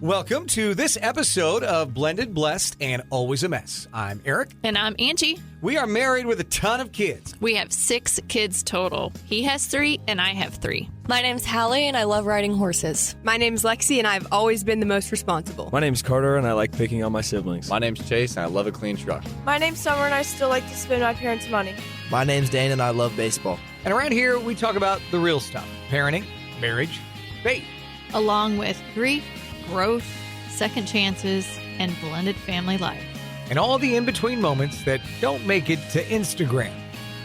Welcome to this episode of Blended, Blessed, and Always a Mess. I'm Aric. And I'm Angie. We are married with a ton of kids. We have 6 kids total. He has 3 and I have 3. My name's Hallie and I love riding horses. My name's Lexi and I've always been the most responsible. My name's Carter and I like picking on my siblings. My name's Chase and I love a clean truck. My name's Summer and I still like to spend my parents' money. My name's Dane and I love baseball. And around here, we talk about the real stuff. Parenting, marriage, faith. Along with grief, growth, second chances, and blended family life. And all the in-between moments that don't make it to Instagram.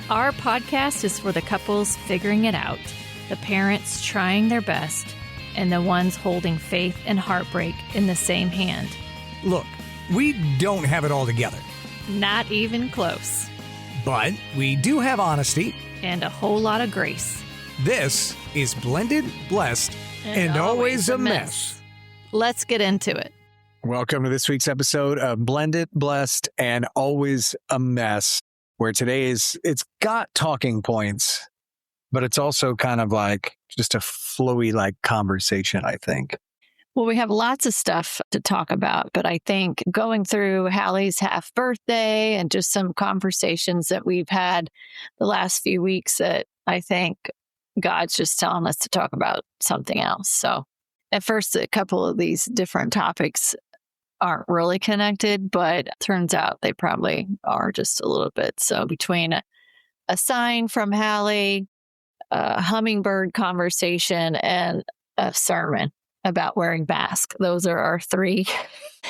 Our podcast is for the couples figuring it out, the parents trying their best, and the ones holding faith and heartbreak in the same hand. Look, we don't have it all together. Not even close. But we do have honesty. And a whole lot of grace. This is Blended, Blessed, and Always a Mess. Let's get into it. Welcome to this week's episode of Blended, Blessed, and Always a Mess, where it's got talking points, but it's also kind of like just a flowy like conversation, I think. Well, we have lots of stuff to talk about, but I think going through Hallie's half birthday and just some conversations that we've had the last few weeks that I think God's just telling us to talk about something else. So at first, a couple of these different topics aren't really connected, but turns out they probably are just a little bit. So between a sign from Hallie, a hummingbird conversation, and a sermon about wearing masks, those are our 3.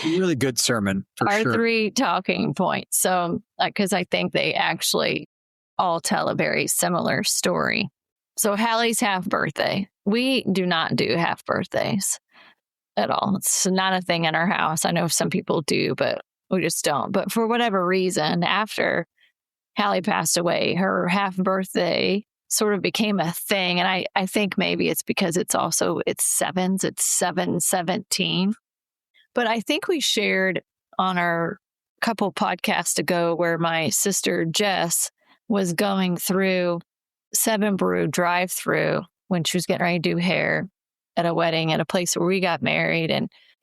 Really good sermon, for our sure. 3 talking points. So, because I think they actually all tell a very similar story. So Hallie's half birthday. We do not do half birthdays at all. It's not a thing in our house. I know some people do, but we just don't. But for whatever reason, after Hallie passed away, her half birthday sort of became a thing. And I think maybe it's because it's 7s. It's 7/17. But I think we shared on our couple podcasts ago where my sister Jess was going through 7 Brew drive-through when she was getting ready to do hair at a wedding at a place where we got married.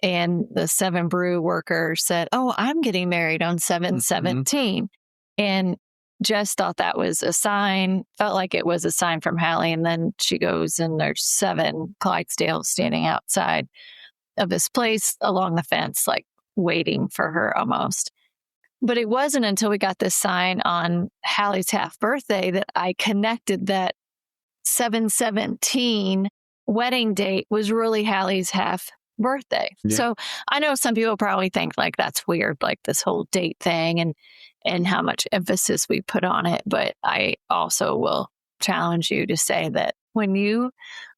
And the 7 Brew worker said, "Oh, I'm getting married on 7/17. And Jess thought that was a sign, felt like it was a sign from Hallie. And then she goes and there's 7 Clydesdales standing outside of this place along the fence, like waiting for her almost. But it wasn't until we got this sign on Hallie's half birthday that I connected that 7/17 wedding date was really Hallie's half birthday. Yeah. So I know some people probably think like that's weird, like this whole date thing and how much emphasis we put on it. But I also will challenge you to say that when you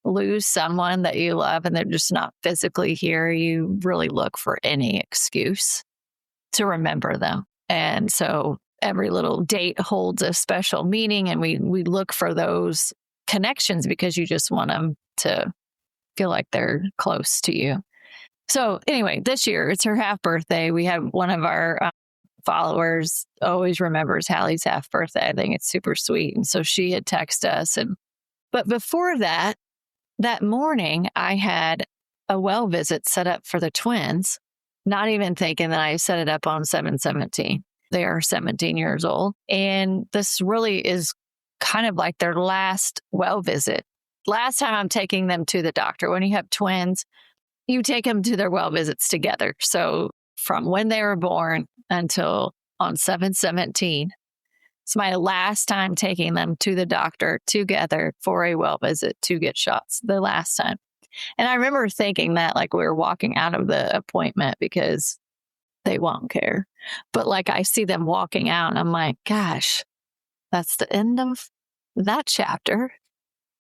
lose someone that you love and they're just not physically here, you really look for any excuse to remember them. And so every little date holds a special meaning, and we look for those connections because you just want them to feel like they're close to you. So anyway, this year it's her half birthday. We had one of our followers always remembers Hallie's half birthday. I think it's super sweet. And so she had texted us. But before that morning, I had a well visit set up for the twins, not even thinking that I set it up on 7/17. They are 17 years old. And this really is kind of like their last well visit. Last time I'm taking them to the doctor. When you have twins, you take them to their well visits together. So from when they were born until on 7/17, it's my last time taking them to the doctor together for a well visit to get shots, the last time. And I remember thinking that like we were walking out of the appointment because they won't care. But like I see them walking out and I'm like, gosh, that's the end of that chapter.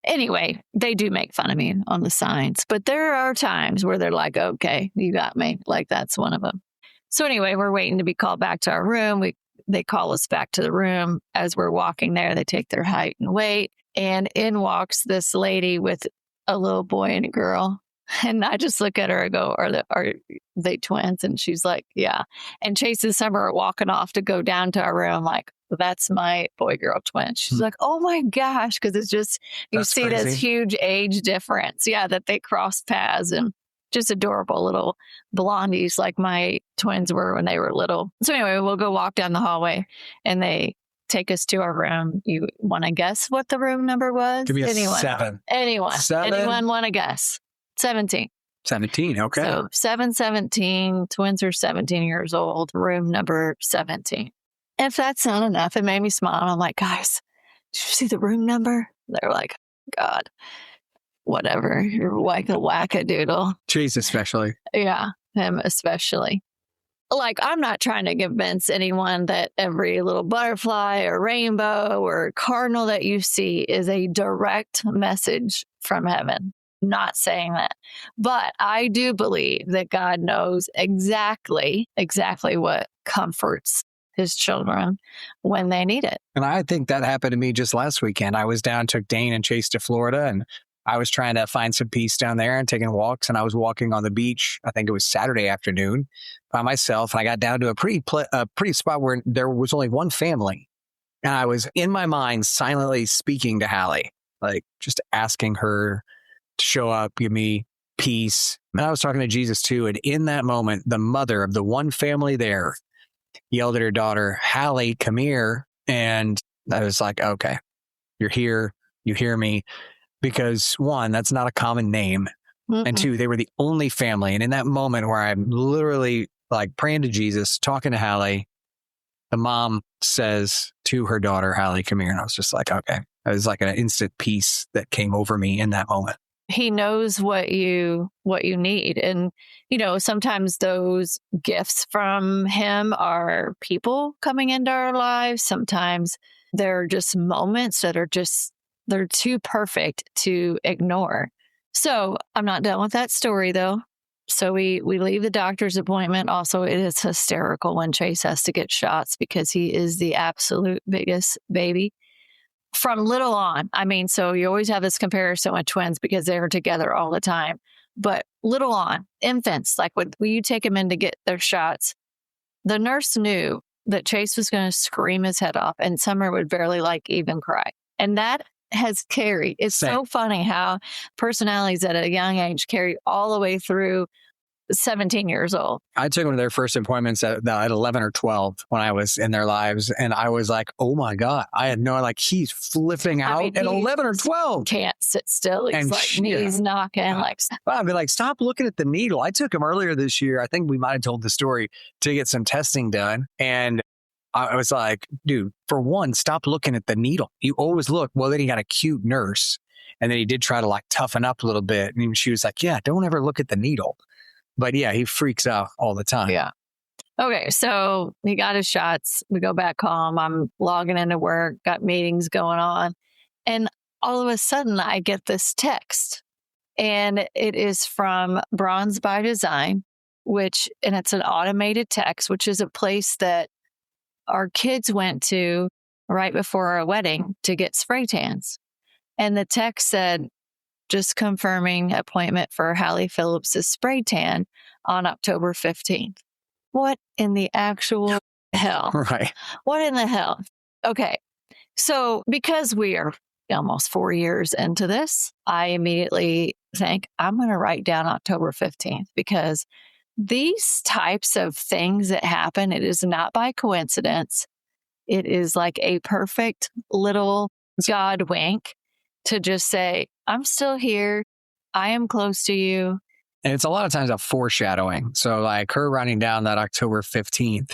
Anyway, they do make fun of me on the signs, but there are times where they're like, okay, you got me. Like that's one of them. So anyway, we're waiting to be called back to our room. They call us back to the room. As we're walking there, they take their height and weight, and in walks this lady with a little boy and a girl. And I just look at her and go, are they twins? And she's like, yeah. And Chase and Summer are walking off to go down to our room. Like, that's my boy-girl twin. She's like, oh my gosh. Because it's just, you see crazy. This huge age difference. Yeah, that they crossed paths. And just adorable little blondies like my twins were when they were little. So anyway, we'll go walk down the hallway and they take us to our room. You want to guess what the room number was? Give me a 7. Anyone 7? want to guess? 17. 17. Okay. So 717, twins are 17 years old, room number 17. If that's not enough, it made me smile. I'm like, guys, did you see the room number? They're like, God, whatever. You're whack-a-doodle. Chase especially. Yeah, him especially. Like, I'm not trying to convince anyone that every little butterfly or rainbow or cardinal that you see is a direct message from heaven. Not saying that. But I do believe that God knows exactly what comforts his children when they need it. And I think that happened to me just last weekend. I was down, took Dane and Chase to Florida, and I was trying to find some peace down there and taking walks. And I was walking on the beach. I think it was Saturday afternoon by myself. And I got down to a pretty spot where there was only one family. And I was in my mind silently speaking to Hallie, like just asking her to show up, give me peace. And I was talking to Jesus too. And in that moment, the mother of the one family there yelled at her daughter, Hallie, come here. And I was like, okay, you're here. You hear me. Because one, that's not a common name. Mm-mm. And two, they were the only family. And in that moment where I'm literally like praying to Jesus, talking to Hallie, the mom says to her daughter, Hallie, come here. And I was just like, okay. It was like an instant peace that came over me in that moment. He knows what you need. And, sometimes those gifts from him are people coming into our lives. Sometimes they're just moments that are they're too perfect to ignore. So I'm not done with that story though. So we leave the doctor's appointment. Also, it is hysterical when Chase has to get shots because he is the absolute biggest baby. From little on, so you always have this comparison with twins because they're together all the time. But little on, infants, like when you take them in to get their shots, the nurse knew that Chase was going to scream his head off and Summer would barely even cry. And that has carried. It's so funny how personalities at a young age carry all the way through 17 years old. I took them to their first appointments at 11 or 12 when I was in their lives. And I was like, oh my God, I had no, he's flipping out at 11 or 12. Can't sit still. He's knees knocking. I'd be like, stop looking at the needle. I took him earlier this year. I think we might have told the story to get some testing done. And I was like, dude, for one, stop looking at the needle. You always look. Well, then he got a cute nurse. And then he did try to toughen up a little bit. And she was like, yeah, don't ever look at the needle. But yeah, he freaks out all the time. Yeah. Okay. So he got his shots. We go back home. I'm logging into work, got meetings going on. And all of a sudden I get this text and it is from Bronze by Design, and it's an automated text, which is a place that our kids went to right before our wedding to get spray tans. And the text said, just confirming appointment for Hallie Phillips's spray tan on October 15th. What in the actual hell? Right. What in the hell? Okay. So because we are almost 4 years into this, I immediately think I'm going to write down October 15th because these types of things that happen, it is not by coincidence. It is like a perfect little God wink to just say, I'm still here. I am close to you. And it's a lot of times a foreshadowing. So her writing down that October 15th,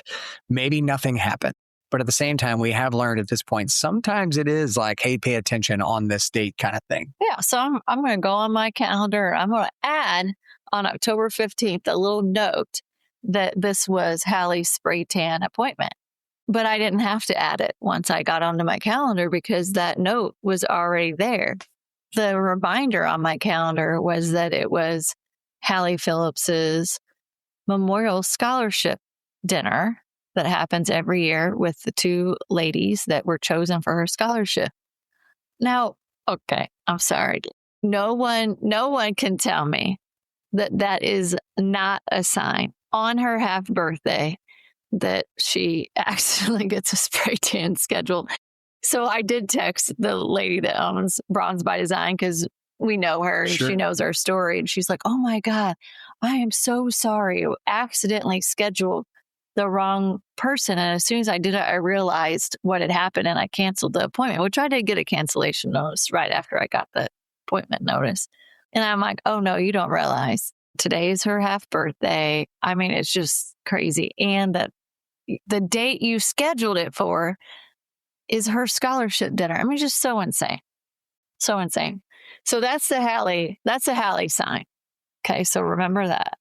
maybe nothing happened. But at the same time, we have learned at this point, sometimes it is hey, pay attention on this date kind of thing. Yeah. So I'm going to go on my calendar. I'm going to add on October 15th a little note that this was Hallie's spray tan appointment. But I didn't have to add it once I got onto my calendar because that note was already there. The reminder on my calendar was that it was Hallie Phillips's Memorial Scholarship Dinner that happens every year with the 2 ladies that were chosen for her scholarship. Now, okay, I'm sorry. No one can tell me that is not a sign on her half birthday that she accidentally gets a spray tan scheduled. So I did text the lady that owns Bronze by Design because we know her and Sure. She knows our story. And she's like, oh my God, I am so sorry. I accidentally scheduled the wrong person. And as soon as I did it, I realized what had happened and I canceled the appointment, which I did get a cancellation notice right after I got the appointment notice. And I'm like, oh no, you don't realize today is her half birthday. I mean, it's just crazy. And that the date you scheduled it for is her scholarship dinner. I mean, just so insane. So insane. So that's the Hallie sign. Okay. So remember that.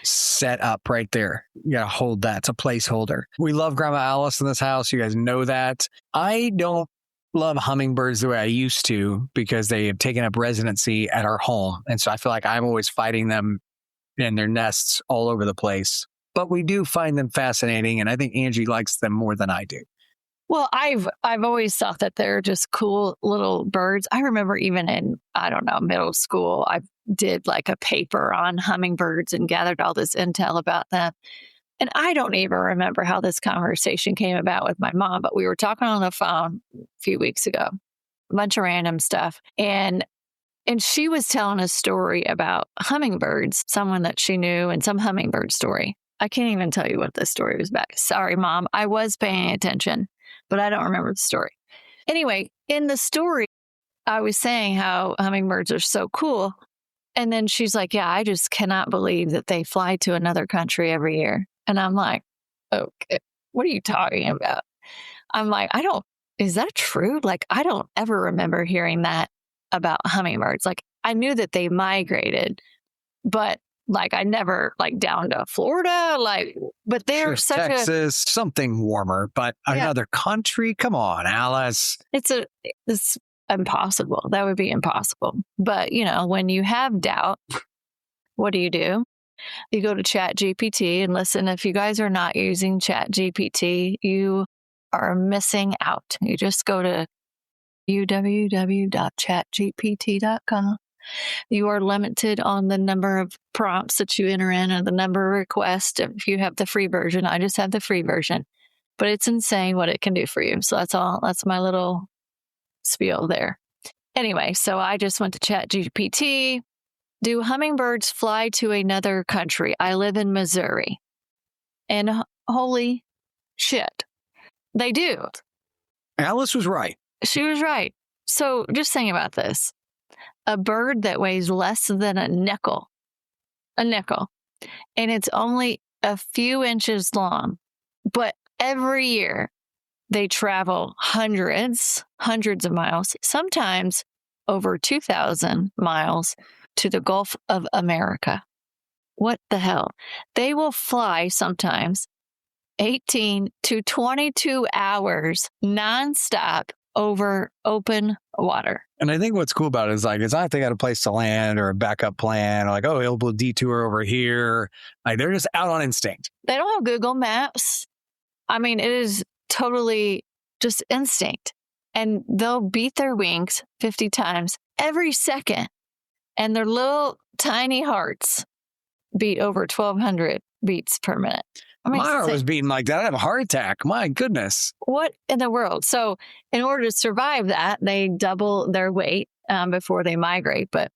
Set up right there. You got to hold that. It's a placeholder. We love Grandma Alice in this house. You guys know that. I don't love hummingbirds the way I used to because they have taken up residency at our home. And so I feel like I'm always fighting them in their nests all over the place. But we do find them fascinating. And I think Angie likes them more than I do. Well, I've always thought that they're just cool little birds. I remember even in, I don't know, middle school, I did like a paper on hummingbirds and gathered all this intel about them. And I don't even remember how this conversation came about with my mom, but we were talking on the phone a few weeks ago, a bunch of random stuff. And she was telling a story about hummingbirds, someone that she knew, and some hummingbird story. I can't even tell you what the story was about. Sorry, Mom. I was paying attention, but I don't remember the story. Anyway, in the story, I was saying how hummingbirds are so cool. And then she's like, yeah, I just cannot believe that they fly to another country every year. And I'm like, okay, what are you talking about? I'm like, is that true? Like, I don't ever remember hearing that about hummingbirds. Like, I knew that they migrated, but like, I never like down to Florida, like, but they're such Texas, something warmer, but another country. Come on, Alice. It's impossible. That would be impossible. But you know, when you have doubt, what do? You go to ChatGPT and listen. If you guys are not using ChatGPT, you are missing out. You just go to www.chatgpt.com. You are limited on the number of prompts that you enter in or the number of requests. If you have the free version, I just have the free version, but it's insane what it can do for you. So that's all. That's my little spiel there. Anyway, so I just went to ChatGPT. Do hummingbirds fly to another country? I live in Missouri. And holy shit, they do. Alice was right. She was right. So just think about this. A bird that weighs less than a nickel, and it's only a few inches long, but every year they travel hundreds of miles, sometimes over 2,000 miles to the Gulf of America. What the hell? They will fly sometimes 18 to 22 hours nonstop over open water. And I think what's cool about it is like, it's not like they got a place to land or a backup plan or like, oh, we'll detour over here. Like they're just out on instinct. They don't have Google Maps. I mean, it is totally just instinct. And they'll beat their wings 50 times every second. And their little tiny hearts beat over 1,200 beats per minute. I mean, my heart was beating like that. I'd have a heart attack. My goodness. What in the world? So in order to survive that, they double their weight before they migrate. But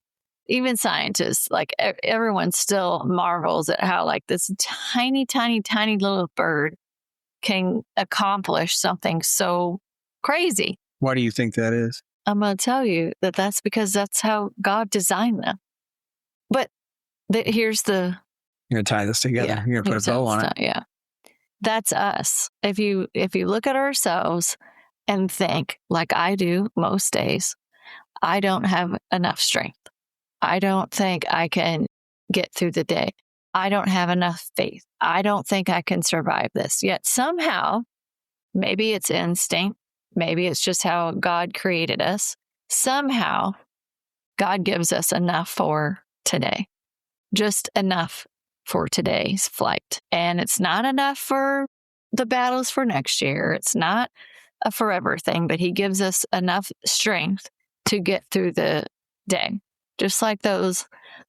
even scientists, like everyone still marvels at how like this tiny little bird can accomplish something so crazy. Why do you think that is? I'm going to tell you that's because that's how God designed them. But here's the... You're going to tie this together. Yeah, You're going to put a bow on it. Yeah. That's us. If you look at ourselves and think like I do most days, I don't have enough strength. I don't think I can get through the day. I don't have enough faith. I don't think I can survive this. Yet somehow, maybe it's instinct. Maybe it's just how God created us. Somehow, God gives us enough for today. Just enough for today's flight. And it's not enough for the battles for next year. It's not a forever thing, but he gives us enough strength to get through the day. Just like those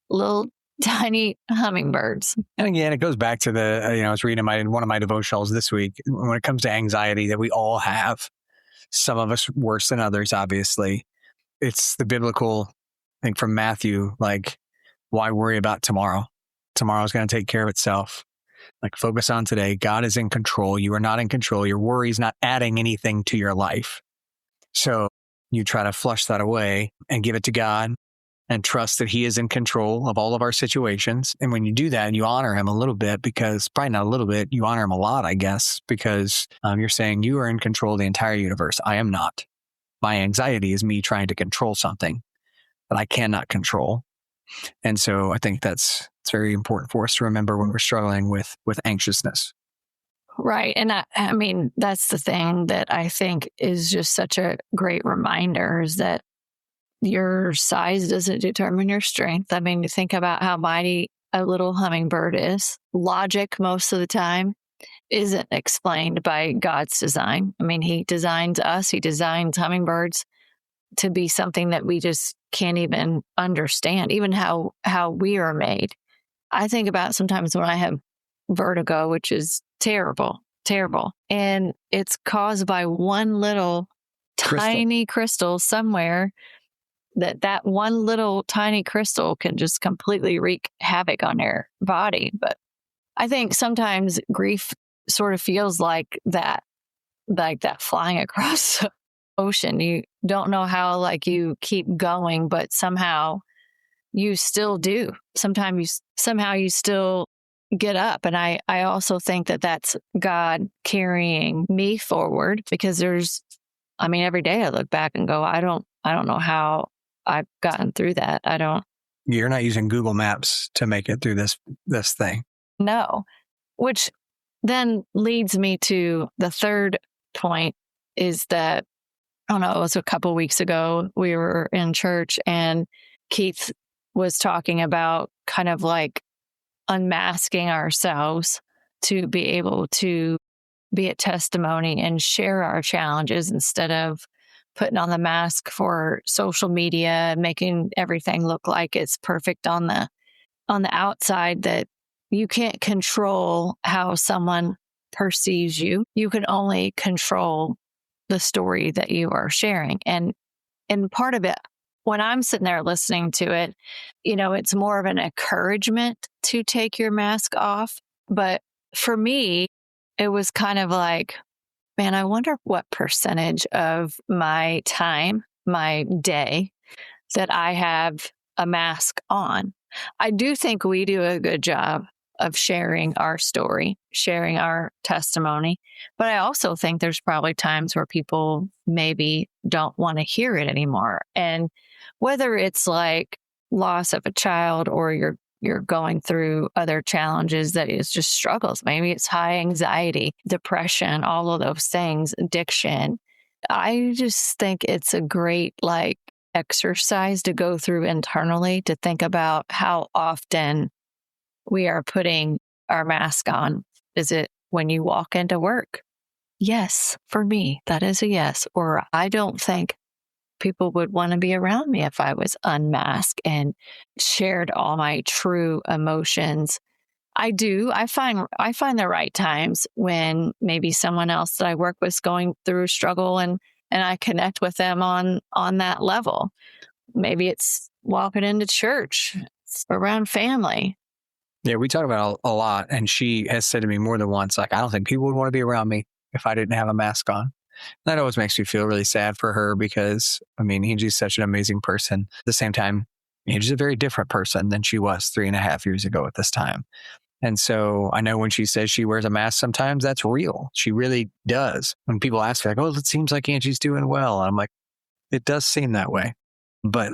little tiny hummingbirds. And again, it goes back to I was reading one of my devotionals this week. When it comes to anxiety that we all have, some of us worse than others, obviously. It's the biblical thing from Matthew, like, why worry about tomorrow? Tomorrow's going to take care of itself. Like, focus on today. God is in control. You are not in control. Your worry is not adding anything to your life. So you try to flush that away and give it to God and trust that he is in control of all of our situations. And when you do that, you honor him a little bit, because probably not a little bit, you honor him a lot, I guess, because you're saying you are in control of the entire universe. I am not. My anxiety is me trying to control something that I cannot control. And so I think it's very important for us to remember when we're struggling with anxiousness. Right. And I mean, that's the thing that I think is just such a great reminder, is that your size doesn't determine your strength. I mean, you think about how mighty a little hummingbird is. Logic, most of the time, isn't explained by God's design. I mean, he designs us, he designs hummingbirds to be something that we just can't even understand, even how we are made. I think about sometimes when I have vertigo, which is terrible. And it's caused by one little tiny crystal somewhere, that one little tiny crystal can just completely wreak havoc on your body. But I think sometimes grief sort of feels like that flying across the ocean. You don't know how, like, you keep going, but somehow you still do. Somehow you still get up. And I also think that that's God carrying me forward, because every day I look back and go, I don't know how I've gotten through that. You're not using Google Maps to make it through this thing. No, which then leads me to the third point, is that, I don't know, it was a couple of weeks ago, we were in church and Keith was talking about kind of like unmasking ourselves to be able to be a testimony and share our challenges, instead of putting on the mask for social media and making everything look like it's perfect on the outside. That you can't control how someone perceives you. You can only control the story that you are sharing. And part of it, when I'm sitting there listening to it, it's more of an encouragement to take your mask off. But for me, it was kind of like, man, I wonder what percentage of my time, my day, that I have a mask on. I do think we do a good job of sharing our story, sharing our testimony. But I also think there's probably times where people maybe don't want to hear it anymore. And whether it's like loss of a child, or you're going through other challenges that is just struggles. Maybe it's high anxiety, depression, all of those things, addiction. I just think it's a great exercise to go through internally, to think about how often we are putting our mask on. Is it when you walk into work? Yes, for me, that is a yes. Or I don't think people would want to be around me if I was unmasked and shared all my true emotions. I do. I find the right times when maybe someone else that I work with is going through a struggle, and I connect with them on that level. Maybe it's walking into church, it's around family. Yeah, we talk about it a lot. And she has said to me more than once, like, I don't think people would want to be around me if I didn't have a mask on. That always makes me feel really sad for her, because, Angie's such an amazing person. At the same time, Angie's a very different person than she was 3.5 years ago at this time. And so I know when she says she wears a mask sometimes, that's real. She really does. When people ask her, like, oh, it seems like Angie's doing well. And I'm like, it does seem that way. But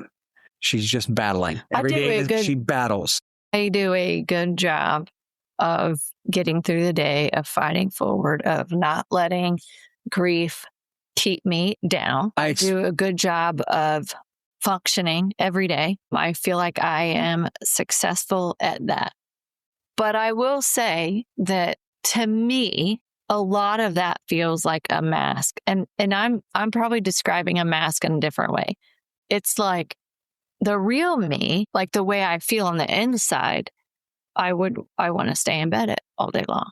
she's just battling. Every day she battles. I do a good job of getting through the day, of fighting forward, of not letting grief keep me down. I do a good job of functioning every day. I feel like I am successful at that. But I will say that, to me, a lot of that feels like a mask. And I'm probably describing a mask in a different way. It's like the real me, like the way I feel on the inside, I want to stay in bed all day long.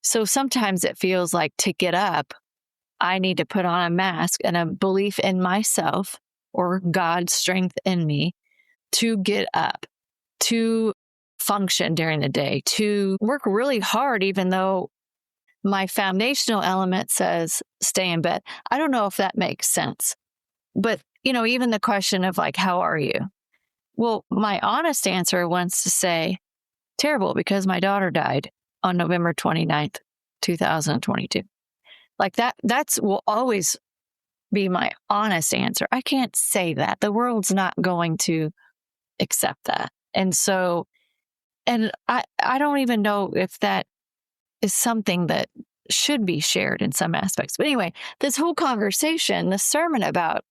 So sometimes it feels like, to get up, I need to put on a mask and a belief in myself, or God's strength in me, to get up, to function during the day, to work really hard, even though my foundational element says stay in bed. I don't know if that makes sense. But, even the question of like, how are you? Well, my honest answer wants to say terrible because my daughter died on November 29th, 2022. Like that's will always be my honest answer. I can't say that. The world's not going to accept that. And so, and I don't even know if that is something that should be shared in some aspects. But anyway, this whole conversation, the sermon about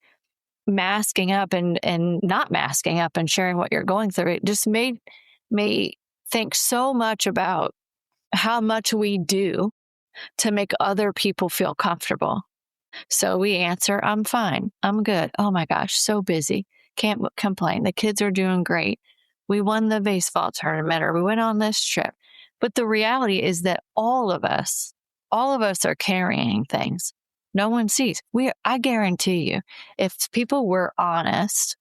masking up and not masking up and sharing what you're going through, it just made me think so much about how much we do to make other people feel comfortable. So we answer, I'm fine. I'm good. Oh my gosh, so busy. Can't complain. The kids are doing great. We won the baseball tournament, or we went on this trip. But the reality is that all of us are carrying things. No one sees. I guarantee you, if people were honest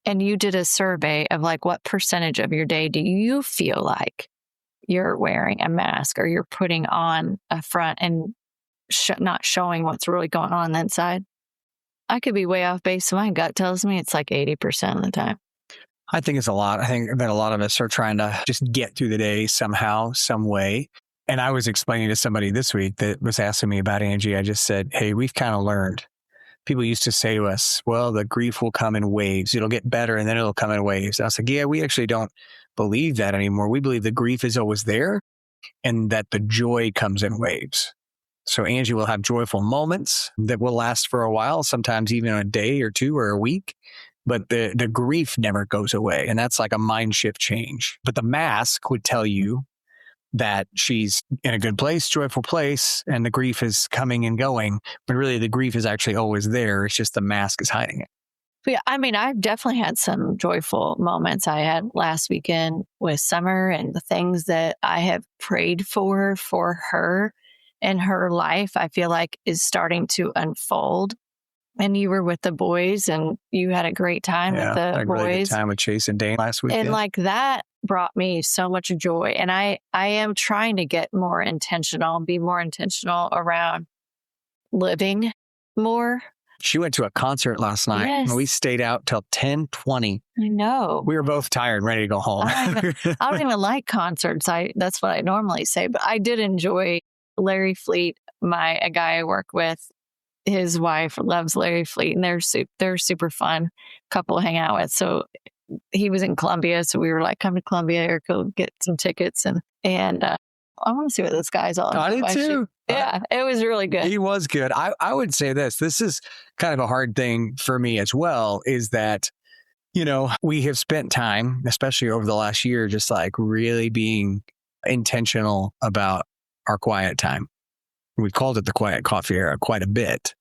and you did a survey of like, what percentage of your day do you feel like you're wearing a mask or you're putting on a front and not showing what's really going on inside? I could be way off base. My gut tells me it's like 80% of the time. I think it's a lot. I think that a lot of us are trying to just get through the day somehow, some way. And I was explaining to somebody this week that was asking me about Angie. I just said, hey, we've kind of learned. People used to say to us, well, the grief will come in waves. It'll get better and then it'll come in waves. I was like, yeah, we actually don't believe that anymore. We believe the grief is always there and that the joy comes in waves. So Angie will have joyful moments that will last for a while, sometimes even a day or two or a week. But the grief never goes away. And that's like a mind shift change. But the mask would tell you that she's in a good place, joyful place, and the grief is coming and going. But really, the grief is actually always there. It's just the mask is hiding it. Yeah, I mean, I've definitely had some joyful moments. I had last weekend with Summer, and the things that I have prayed for her and her life, I feel like is starting to unfold. And you were with the boys and you had a great time with the boys. Really good time with Chase and Dane last weekend. And like that brought me so much joy. And I am trying to get more intentional, be more intentional around living more. She went to a concert last night. Yes. And we stayed out till 10:20. I know. We were both tired, ready to go home. I don't even like concerts. That's what I normally say. But I did enjoy Larry Fleet, a guy I work with. His wife loves Larry Fleet, and they're super fun couple to hang out with. So he was in Columbia, so we were like, come to Columbia or go get some tickets. And I want to see what this guy's all about. I did too. Yeah, it was really good. He was good. I would say this is kind of a hard thing for me as well, is that, we have spent time, especially over the last year, just like really being intentional about our quiet time. We've called it the quiet coffee era quite a bit,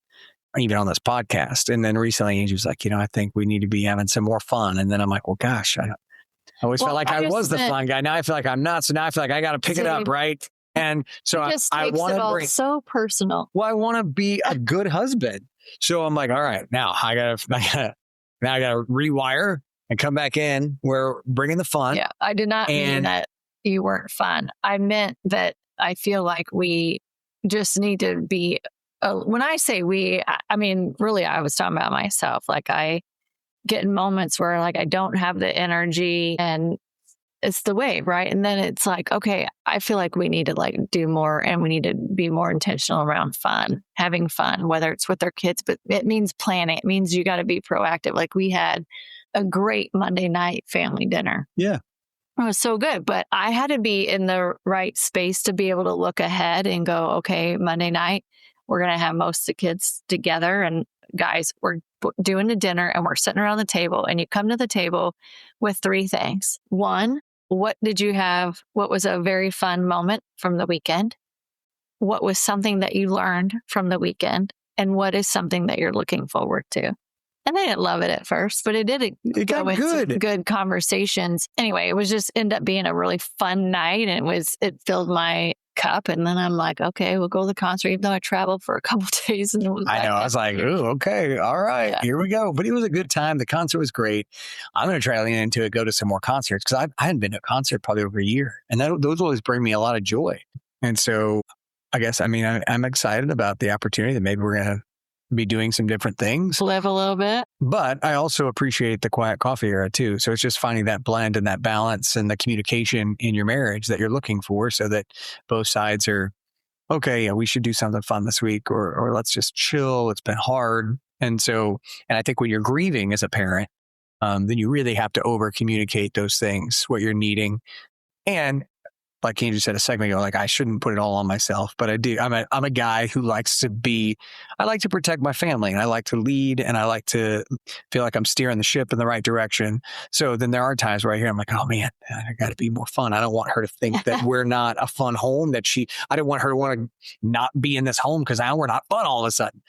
even on this podcast. And then recently, Angie was like, I think we need to be having some more fun. And then I'm like, well, gosh, I always felt like I was the fun guy. Now I feel like I'm not. So now I feel like I got to pick it up, right? And so I want to bring so personal. Well, I want to be a good husband. So I'm like, all right, now I gotta rewire and come back in. We're bringing the fun. Yeah, I did not mean that you weren't fun. I meant that I feel like we just need to be, when I say we, I mean, really, I was talking about myself. Like I get in moments where like I don't have the energy and it's the wave, right? And then it's like, okay, I feel like we need to like do more and we need to be more intentional around fun, having fun, whether it's with our kids, but it means planning. It means you got to be proactive. Like we had a great Monday night family dinner. Yeah. It was so good, but I had to be in the right space to be able to look ahead and go, okay, Monday night, we're going to have most of the kids together. And guys, we're doing a dinner and we're sitting around the table, and you come to the table with three things. One, what did you have? What was a very fun moment from the weekend? What was something that you learned from the weekend? And what is something that you're looking forward to? And they didn't love it at first, but it got good conversations. Anyway, it was just ended up being a really fun night, and it filled my cup cup. And then I'm like, okay, we'll go to the concert, even though I traveled for a couple of days. And it was I know. I was like, ooh, okay. All right. Yeah. Here we go. But it was a good time. The concert was great. I'm going to try to lean into it, go to some more concerts because I hadn't been to a concert probably over a year. And those always bring me a lot of joy. And so I guess, I'm excited about the opportunity that maybe we're going to be doing some different things. live a little bit. But I also appreciate the quiet coffee era too. So it's just finding that blend and that balance and the communication in your marriage that you're looking for so that both sides are, okay, yeah, we should do something fun this week or let's just chill. It's been hard. And I think when you're grieving as a parent, then you really have to over communicate those things, what you're needing. And like Angie said a second ago, like I shouldn't put it all on myself, but I do. I'm a guy who likes to I like to protect my family and I like to lead and I like to feel like I'm steering the ship in the right direction. So then there are times where I hear, I'm like, oh man, I got to be more fun. I don't want her to think that we're not a fun home, I don't want her to want to not be in this home because now we're not fun all of a sudden.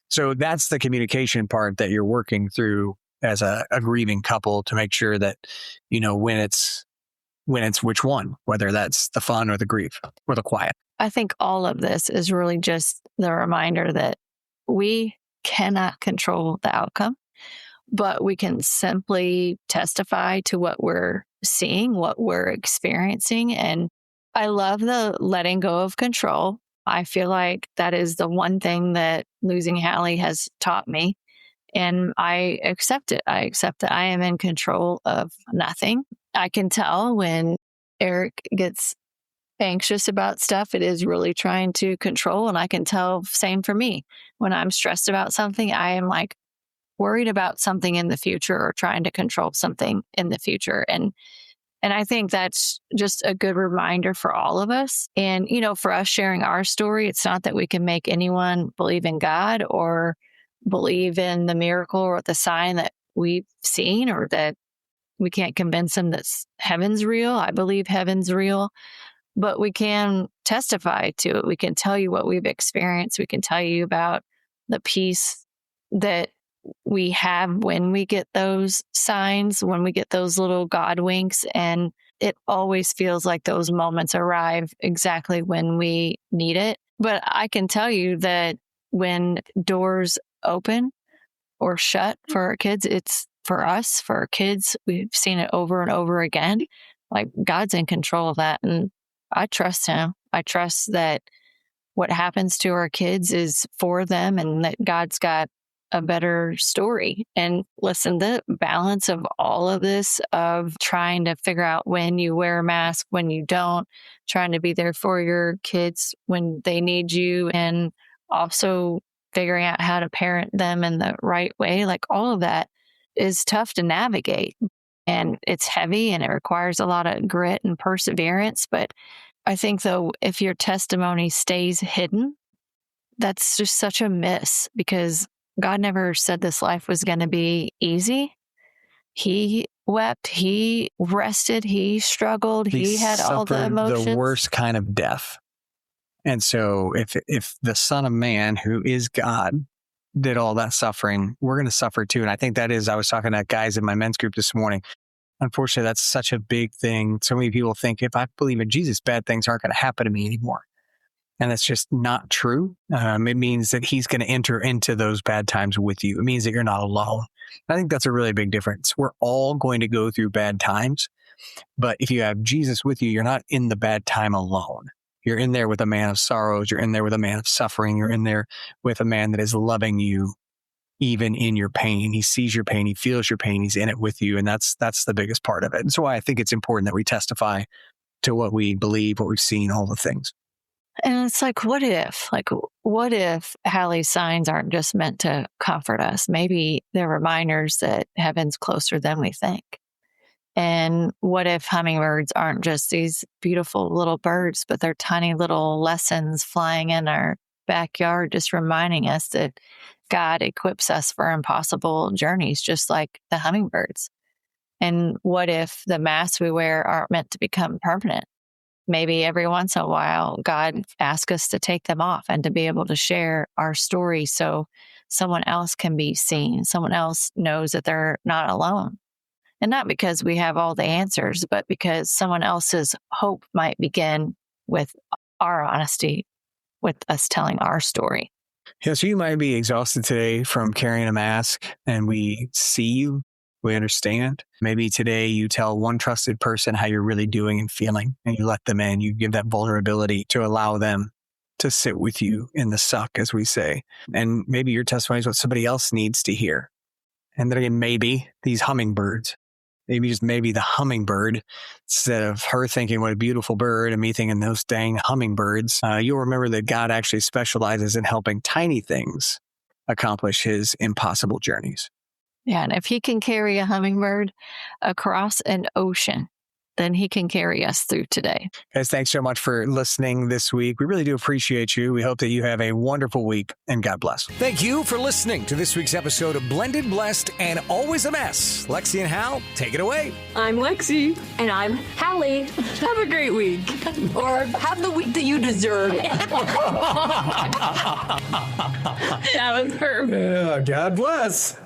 So that's the communication part that you're working through as a grieving couple to make sure that, when it's which one, whether that's the fun or the grief or the quiet. I think all of this is really just the reminder that we cannot control the outcome, but we can simply testify to what we're seeing, what we're experiencing. And I love the letting go of control. I feel like that is the one thing that losing Hallie has taught me. And I accept it. I accept that I am in control of nothing. I can tell when Aric gets anxious about stuff, it is really trying to control. And I can tell, same for me. When I'm stressed about something, I am like worried about something in the future or trying to control something in the future. And I think that's just a good reminder for all of us. And, for us sharing our story, it's not that we can make anyone believe in God or believe in the miracle or the sign that we've seen, or that we can't convince them that heaven's real. I believe heaven's real, but we can testify to it. We can tell you what we've experienced. We can tell you about the peace that we have when we get those signs, when we get those little God winks. And it always feels like those moments arrive exactly when we need it. But I can tell you that when doors open or shut for our kids, it's for us, for our kids. We've seen it over and over again. Like God's in control of that. And I trust him. I trust that what happens to our kids is for them and that God's got a better story. And listen, the balance of all of this, of trying to figure out when you wear a mask, when you don't, trying to be there for your kids when they need you, and also figuring out how to parent them in the right way, like all of that is tough to navigate. And it's heavy and it requires a lot of grit and perseverance. But I think, though, if your testimony stays hidden, that's just such a miss, because God never said this life was going to be easy. He wept, he rested, he struggled, he had all the emotions. The worst kind of death. And so if the Son of Man, who is God, did all that suffering, we're going to suffer too. And I think that is, I was talking to guys in my men's group this morning. Unfortunately, that's such a big thing. So many people think if I believe in Jesus, bad things aren't going to happen to me anymore. And that's just not true. It means that he's going to enter into those bad times with you. It means that you're not alone. I think that's a really big difference. We're all going to go through bad times. But if you have Jesus with you, you're not in the bad time alone. You're in there with a man of sorrows. You're in there with a man of suffering. You're in there with a man that is loving you, even in your pain. He sees your pain. He feels your pain. He's in it with you. And that's the biggest part of it. And so I think it's important that we testify to what we believe, what we've seen, all the things. And it's like, what if Hallie's signs aren't just meant to comfort us? Maybe they're reminders that heaven's closer than we think. And what if hummingbirds aren't just these beautiful little birds, but they're tiny little lessons flying in our backyard, just reminding us that God equips us for impossible journeys, just like the hummingbirds. And what if the masks we wear aren't meant to become permanent? Maybe every once in a while, God asks us to take them off and to be able to share our story so someone else can be seen. Someone else knows that they're not alone. And not because we have all the answers, but because someone else's hope might begin with our honesty with us telling our story. Yeah, so you might be exhausted today from carrying a mask, and we see you. We understand. Maybe today you tell one trusted person how you're really doing and feeling, and you let them in. You give that vulnerability to allow them to sit with you in the suck, as we say. And maybe your testimony is what somebody else needs to hear. And then again, maybe these hummingbirds, maybe the hummingbird, instead of her thinking what a beautiful bird and me thinking those dang hummingbirds, you'll remember that God actually specializes in helping tiny things accomplish his impossible journeys. Yeah, and if he can carry a hummingbird across an ocean, then he can carry us through today. Guys, thanks so much for listening this week. We really do appreciate you. We hope that you have a wonderful week, and God bless. Thank you for listening to this week's episode of Blended, Blessed, and Always a Mess. Lexi and Hal, take it away. I'm Lexi. And I'm Hallie. Have a great week. Or have the week that you deserve. That was perfect. Yeah, God bless.